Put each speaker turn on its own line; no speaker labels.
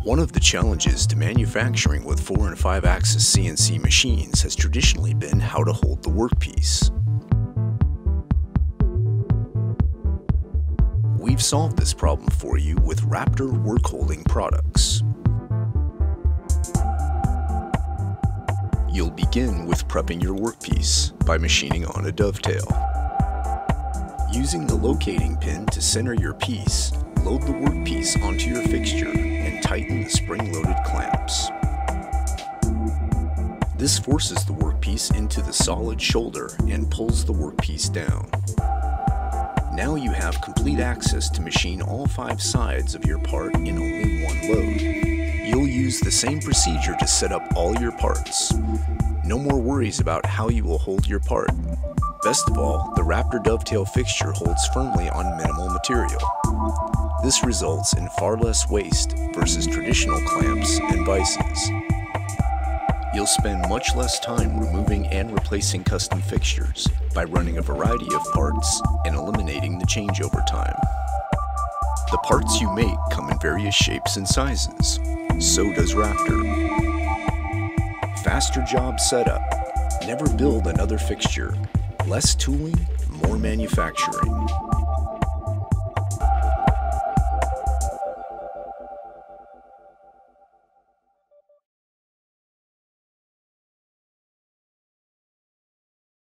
One of the challenges to manufacturing with 4 and 5 axis CNC machines has traditionally been how to hold the workpiece. We've solved this problem for you with Raptor work holding products. You'll begin with prepping your workpiece by machining on a dovetail. Using the locating pin to center your piece, load the workpiece onto your fixture and tighten the spring-loaded clamps. This forces the workpiece into the solid shoulder and pulls the workpiece down. Now you have complete access to machine all 5 sides of your part in only one load. You'll use the same procedure to set up all your parts. No more worries about how you will hold your part. Best of all, the Raptor dovetail fixture holds firmly on minimal material. This results in far less waste versus traditional clamps and vices. You'll spend much less time removing and replacing custom fixtures by running a variety of parts and eliminating the changeover time. The parts you make come in various shapes and sizes. So does Raptor. Faster job setup. Never build another fixture. Less tooling, more manufacturing.